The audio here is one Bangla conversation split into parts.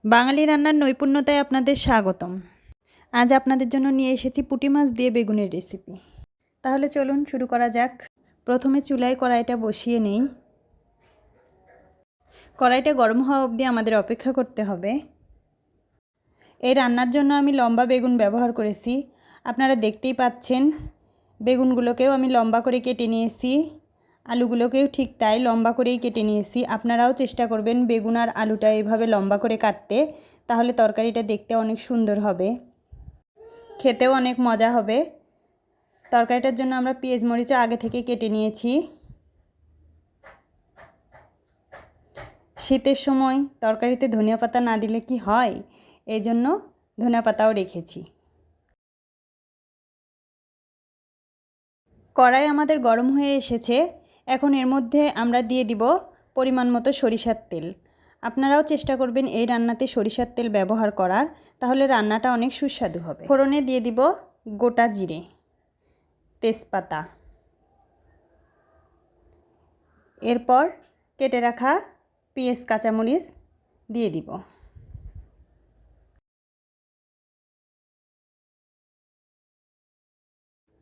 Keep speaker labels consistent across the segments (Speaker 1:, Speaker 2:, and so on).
Speaker 1: বাঙালি রান্নার নৈপুণ্যতায় আপনাদের স্বাগতম। আজ আপনাদের জন্য নিয়ে এসেছি পুঁটি মাছ দিয়ে বেগুনের রেসিপি। তাহলে চলুন শুরু করা যাক। প্রথমে চুলায় কড়াইটা বসিয়ে নেই। কড়াইটা গরম হওয়া অবধি আমাদের অপেক্ষা করতে হবে। এই রান্নার জন্য আমি লম্বা বেগুন ব্যবহার করেছি। আপনারা দেখতেই পাচ্ছেন বেগুনগুলোকেও আমি লম্বা করে কেটে নিয়েছি, আলুগুলোকেও ঠিক তাই লম্বা করেই কেটে নিয়েছি। আপনারাও চেষ্টা করবেন বেগুন আর আলুটা এভাবে লম্বা করে কাটতে, তাহলে তরকারিটা দেখতে অনেক সুন্দর হবে, খেতেও অনেক মজা হবে। তরকারিটার জন্য আমরা পেঁয়াজ মরিচও আগে থেকে কেটে নিয়েছি। শীতের সময় তরকারিতে ধনিয়া পাতা না দিলে কি হয়, এই জন্য ধনিয়া পাতাও রেখেছি। কড়াই আমাদের গরম হয়ে এসেছে। এখন এর মধ্যে আমরা দিয়ে দিব পরিমাণ মতো সরিষার তেল। আপনারাও চেষ্টা করবেন এই রান্নাতে সরিষার তেল ব্যবহার করার, তাহলে রান্নাটা অনেক সুস্বাদু হবে। ফোড়নে দিয়ে দিব গোটা জিরে, তেজপাতা, এরপর কেটে রাখা পেঁয়াজ কাঁচামরিচ দিয়ে দিব।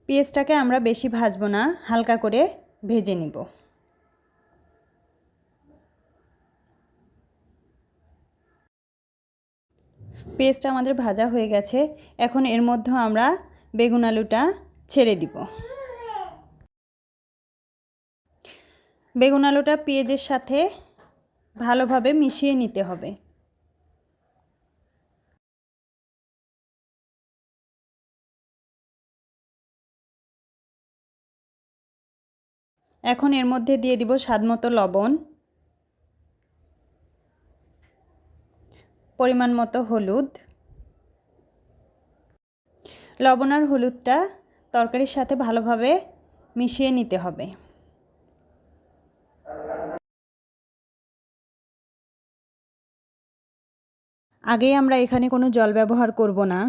Speaker 1: পেঁয়াজটাকে আমরা বেশি ভাজবো না, হালকা করে ভেজে নিব। পেঁয়াজটা আমাদের ভাজা হয়ে গেছে। এখন এর মধ্যে আমরা বেগুন আলুটা ছেড়ে দিব। বেগুন আলুটা পেঁয়াজের সাথে ভালোভাবে মিশিয়ে নিতে হবে। এখন এর মধ্যে দিয়ে দিব স্বাদমতো লবণ, পরিমাণ মতো হলুদ। লবণ আর হলুদটা তরকারির সাথে ভালোভাবে মিশিয়ে নিতে হবে। আগেই আমরা এখানে কোনো জল ব্যবহার করব না,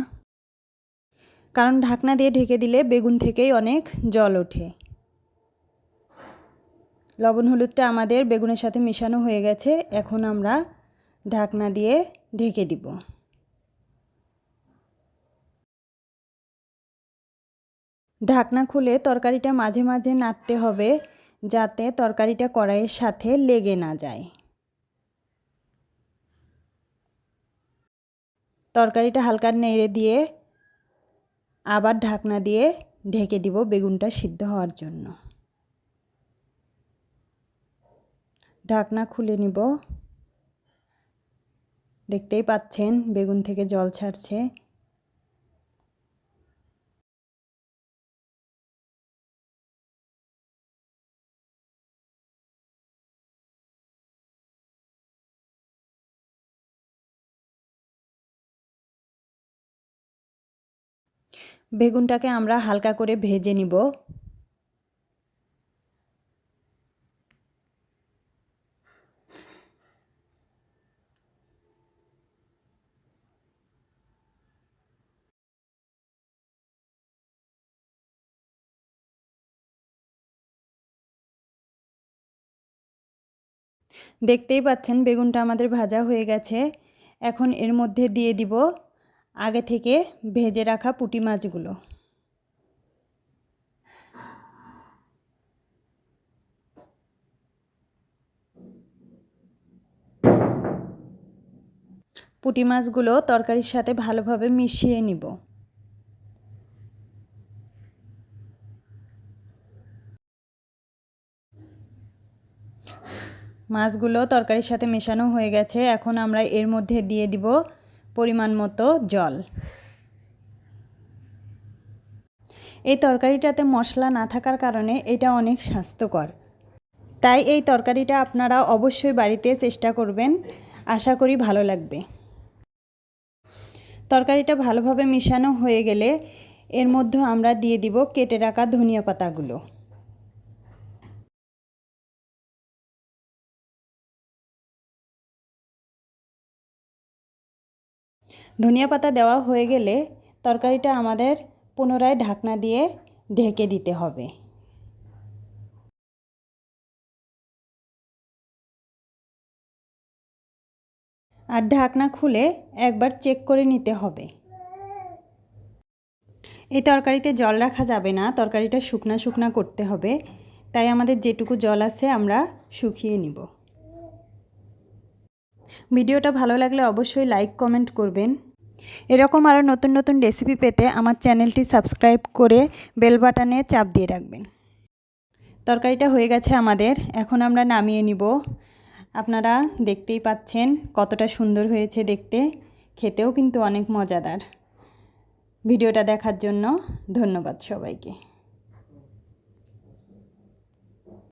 Speaker 1: কারণ ঢাকনা দিয়ে ঢেকে দিলে বেগুন থেকেই অনেক জল ওঠে। লবণ হলুদটা আমাদের বেগুনের সাথে মেশানো হয়ে গেছে। এখন আমরা ঢাকনা দিয়ে ঢেকে দিব। ঢাকনা খুলে তরকারিটা মাঝে মাঝে নাড়তে হবে, যাতে তরকারিটা কড়াইয়ের সাথে লেগে না যায়। তরকারিটা হালকা নেড়ে দিয়ে আবার ঢাকনা দিয়ে ঢেকে দিব বেগুনটা সিদ্ধ হওয়ার জন্য। ঢাকনা খুলে নিব। দেখতেই পাচ্ছেন বেগুন থেকে জল ছাড়ছে। বেগুনটাকে আমরা হালকা করে ভেজে নিব। দেখতেই পাচ্ছেন বেগুনটা আমাদের ভাজা হয়ে গেছে। এখন এর মধ্যে দিয়ে দিব আগে থেকে ভেজে রাখা পুঁটি মাছগুলো। পুঁটি মাছগুলো তরকারির সাথে ভালোভাবে মিশিয়ে নিব। মাছগুলো তরকারির সাথে মেশানো হয়ে গেছে। এখন আমরা এর মধ্যে দিয়ে দিব পরিমাণ মতো জল। এই তরকারিটাতে মশলা না থাকার কারণে এটা অনেক স্বাস্থ্যকর, তাই এই তরকারিটা আপনারা অবশ্যই বাড়িতে চেষ্টা করবেন। আশা করি ভালো লাগবে। তরকারিটা ভালোভাবে মিশানো হয়ে গেলে এর মধ্যে আমরা দিয়ে দিব কেটে রাখা ধনিয়া পাতাগুলো। ধনিয়া পাতা দেওয়া হয়ে গেলে তরকারিটা আমাদের পুনরায় ঢাকনা দিয়ে ঢেকে দিতে হবে। আর ঢাকনা খুলে একবার চেক করে নিতে হবে। এই তরকারিতে জল রাখা যাবে না, তরকারিটা শুকনা শুকনা করতে হবে, তাই আমাদের যেটুকু জল আছে আমরা শুকিয়ে নিব। ভিডিওটা ভালো লাগলে অবশ্যই লাইক কমেন্ট করবেন। এরকম আরও নতুন নতুন রেসিপি পেতে আমার চ্যানেলটি সাবস্ক্রাইব করে বেল বাটনে চাপ দিয়ে রাখবেন। তরকারিটা হয়ে গেছে আমাদের, এখন আমরা নামিয়ে নিব। আপনারা দেখতেই পাচ্ছেন কতটা সুন্দর হয়েছে দেখতে, খেতেও কিন্তু অনেক মজাদার। ভিডিওটা দেখার জন্য ধন্যবাদ সবাইকে।